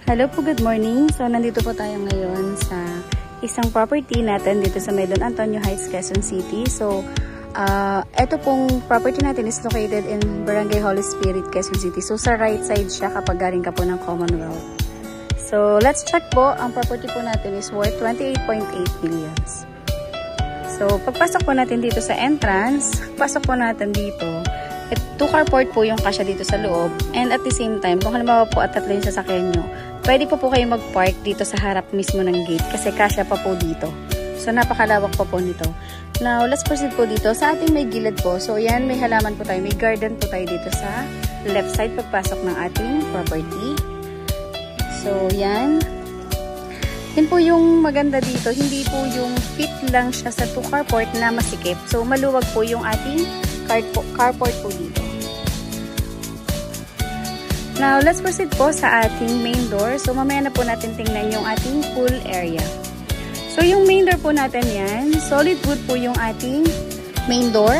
Hello po, good morning. So, nandito po tayo ngayon sa isang property natin dito sa May Don Antonio Heights, Quezon City. So, ito pong property natin is located in Barangay Holy Spirit, Quezon City. So, sa right side siya kapag galing ka po ng Commonwealth. So, let's check po. Ang property po natin is worth 28.8 millions. So, pagpasok po natin dito sa entrance, pasok po natin dito. Two-car port po yung kasya dito sa loob. And at the same time, kung halimbawa po at tatlo yung sasakyan nyo, pwede po kayo mag-park dito sa harap mismo ng gate kasi kasya pa po dito. So, napakalawak pa po nito. Now, let's proceed po dito. Sa ating may gilid po. So, yan, may halaman po tayo. May garden po tayo dito sa left side pagpasok ng ating property. So, yan. Yan po yung maganda dito. Hindi po yung fit lang siya sa two-car port na masikip. So, maluwag po yung ating carport po dito. Now, let's proceed po sa ating main door. So, mamaya na po natin tingnan yung ating pool area. So, yung main door po natin yan, solid wood po yung ating main door.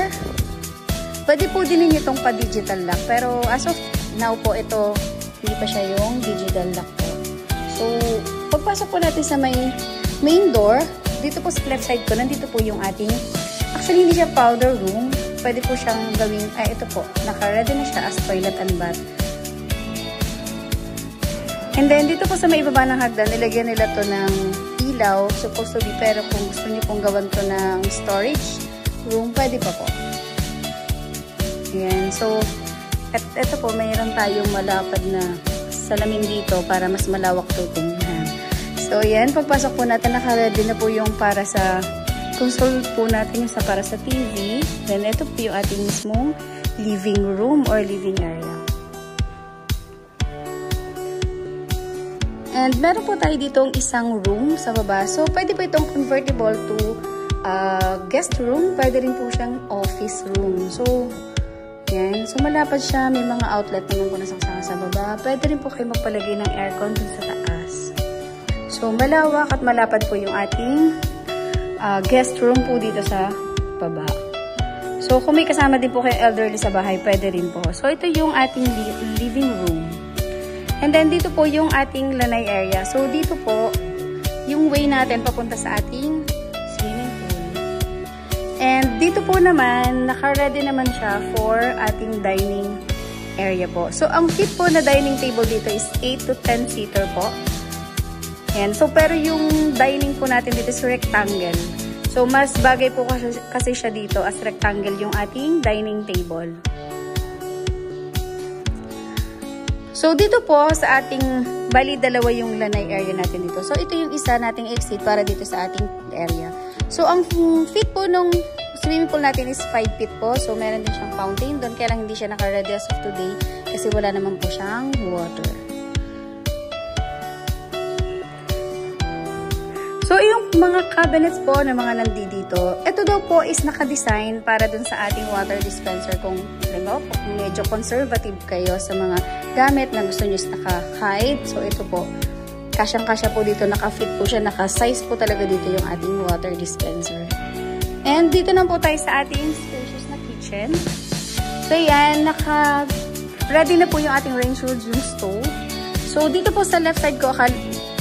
Pwede po din ninyo itong pa-digital lock. Pero, as of now po, ito, hindi pa siya yung digital lock po. So, pagpasok po natin sa may main door, dito po sa left side ko, nandito po yung ating, actually, hindi siya powder room. Pwede po siyang gawing, ito po, naka-ready na siya as toilet and bath. And then, dito po sa may ibaba ng hagdan, nilagyan nila to ng ilaw, supposed to be, pero kung gusto niyo pong gawan to ng storage room, pwede pa po. Ayan, so, ito po, mayroon tayong malapad na salamin dito para mas malawak to tingnan. So, ayan, pagpasok po natin, naka-ready na po yung para sa console po natin yung sa para sa TV. Then, ito po yung ating mismong living room or living area. And meron po tayo ditong isang room sa baba. So, pwede po itong convertible to guest room. Pwede rin po siyang office room. So, yan. So, malapad siya. May mga outlet naman po nasaksama sa baba. Pwede rin po kayo magpalagay ng aircon dun sa taas. So, malawak at malapad po yung ating guest room po dito sa baba. So, kung may kasama din po kayo elderly sa bahay, pwede rin po. So, ito yung ating living room. And then, dito po yung ating lanay area. So, dito po, yung way natin papunta sa ating swimming pool. And dito po naman, naka-ready naman siya for ating dining area po. So, ang fit po na dining table dito is 8 to 10 seater po. Ayan. So, pero yung dining po natin dito is rectangle. So, mas bagay po kasi siya dito as rectangle yung ating dining table. So, dito po sa ating, bali dalawa yung lanay area natin dito. So, ito yung isa nating exit para dito sa ating area. So, ang fit po nung swimming pool natin is 5 feet po. So, meron din siyang fountain doon. Kaya lang hindi siya naka-ready as of today kasi wala naman po siyang water. So, yung mga cabinets po na mga nandito, ito daw po is naka-design para dun sa ating water dispenser. Kung medyo conservative kayo sa mga gamit na gusto nyo is naka-hide. So, ito po, kasyang-kasya po dito, naka-fit po siya, naka-size po talaga dito yung ating water dispenser. And dito na po tayo sa ating spacious na kitchen. So, yan, naka-ready na po yung ating range hood, yung stove. So, dito po sa left side ko,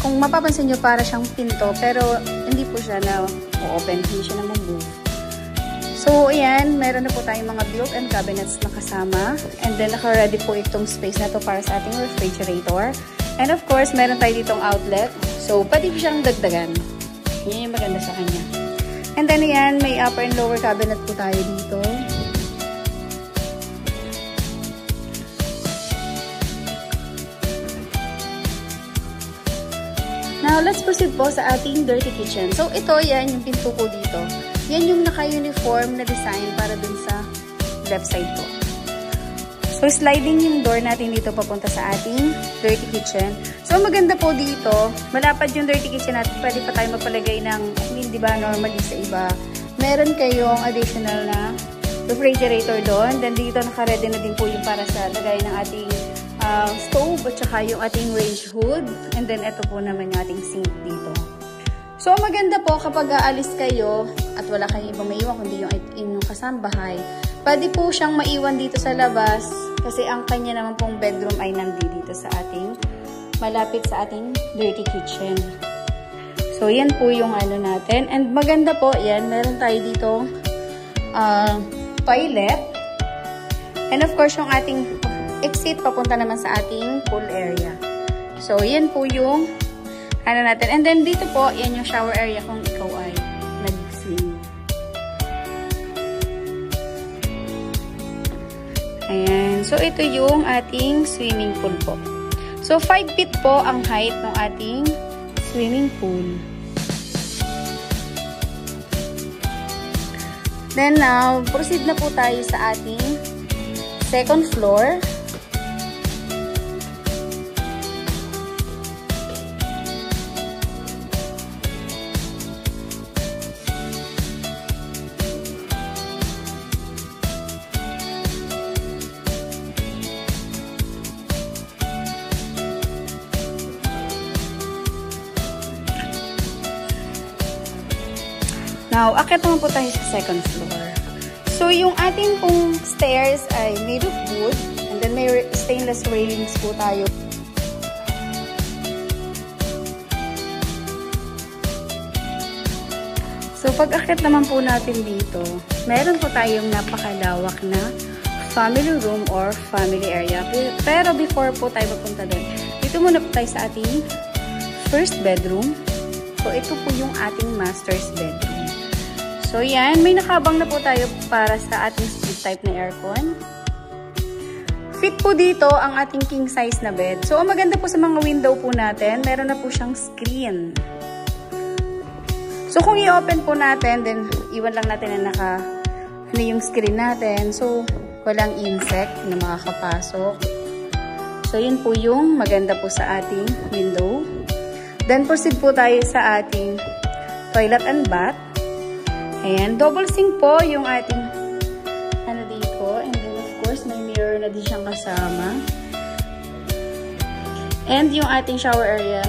kung mapapansin nyo, para siyang pinto, pero hindi po siya na open, hindi siya na move. So, ayan, meron na po tayong mga built-in cabinets na kasama. And then, naka-ready po itong space na to para sa ating refrigerator. And of course, meron tayo ditong outlet. So, pwede po siyang dagdagan. Yan yung maganda sa kanya. And then, ayan, may upper and lower cabinet po tayo dito. Now, let's proceed po sa ating dirty kitchen. So, ito, yan, yung pinto ko dito. Yan yung naka-uniform na design para dun sa left side po. So, sliding yung door natin dito papunta sa ating dirty kitchen. So, maganda po dito, malapad yung dirty kitchen natin. Pwede pa tayo magpalagay ng, di ba, normally sa iba. Meron kayong additional na refrigerator doon. Then, dito naka-ready na din po yung para sa lagay ng ating stove at saka yung ating range hood. And then, ito po naman yung ating sink dito. So, maganda po kapag aalis kayo at wala kayong ibang maiwan kundi yung inyong kasambahay. Pwede po siyang maiwan dito sa labas kasi ang kanya naman pong bedroom ay nandito sa ating malapit sa ating dirty kitchen. So, yan po yung ano natin. And maganda po, yan. Meron tayo dito toilet. And of course, yung ating exit papunta naman sa ating pool area. So, yan po yung ano natin. And then, dito po, yan yung shower area kung ikaw ay nag-swim. Ayan. So, ito yung ating swimming pool po. So, 5 feet po ang height ng ating swimming pool. Then now, proceed na po tayo sa ating second floor. Now, akit naman po tayo sa second floor. So, yung ating pong stairs ay made of wood. And then, may stainless railings po tayo. So, pag akit naman po natin dito, meron po tayong napakalawak na family room or family area. Pero before po tayo papunta doon, dito muna po tayo sa ating first bedroom. So, ito po yung ating master's bedroom. So, yan. May nakabang na po tayo para sa ating split type na aircon. Fit po dito ang ating king size na bed. So, ang maganda po sa mga window po natin, meron na po siyang screen. So, kung i-open po natin, then iwan lang natin na ano yung screen natin. So, walang insect na makakapasok. So, yun po yung maganda po sa ating window. Then, proceed po tayo sa ating toilet and bath. Ayan, double sink po yung ating ano dito. And then, of course, may mirror na din siyang kasama. And yung ating shower area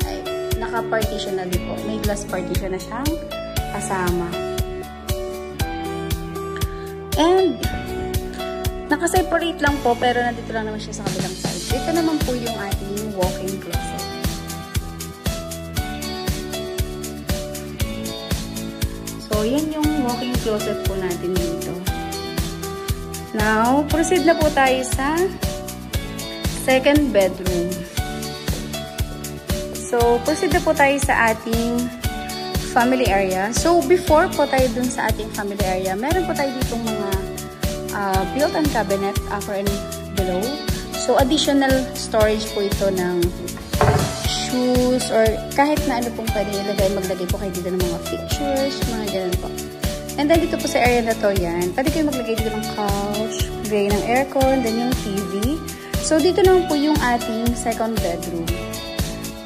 ay naka-partition na din po. May glass partition na siyang kasama. And naka-separate lang po, pero nandito lang naman siya sa kabilang side. Ito naman po yung ating walk-in closet. So, yan yung walk-in closet po natin dito. Now, proceed na po tayo sa second bedroom. So, proceed na po tayo sa ating family area. So, before po tayo dun sa ating family area, meron po tayo ditong mga built-in cabinet upper and below. So, additional storage po ito ng shoes or kahit na ano pong pwede ilagay, maglagay po kayo dito ng mga pictures, mga ganun po. And then dito po sa area na to, yan, pwede kayo maglagay dito ng couch, maglagay ng aircon, then yung TV. So dito naman po yung ating second bedroom.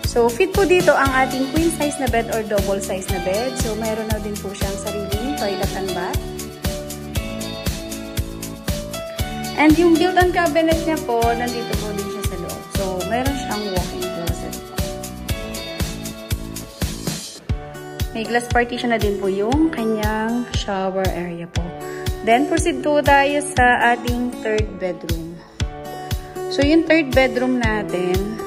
So fit po dito ang ating queen size na bed or double size na bed. So mayroon na din po siyang sariling toilet and bath. And yung built-in cabinet niya po, nandito po din siya sa loob. So mayroon siyang walk-in closet. May glass partition na din po yung kanyang shower area po. Then, proceed po tayo sa ating third bedroom. So, yung third bedroom natin,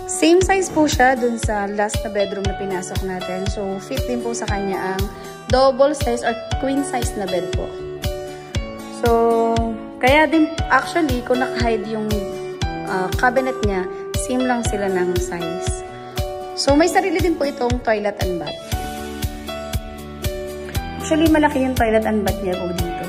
same size po siya dun sa last na bedroom na pinasok natin. So, fit din po sa kanya ang double size or queen size na bed po. So, kaya din, actually, kung naka-hide yung cabinet niya, same lang sila ng size. So, may sarili din po itong toilet and bath. Actually, malaki yung toilet and bath niya po dito.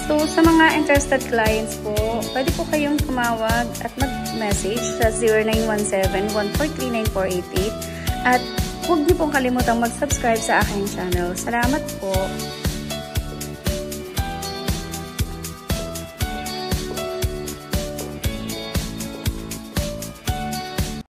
So, sa mga interested clients po, pwede po kayong tumawag at mag-message sa 0917-143-9488 at huwag niyo pong kalimutang mag-subscribe sa aking channel. Salamat po!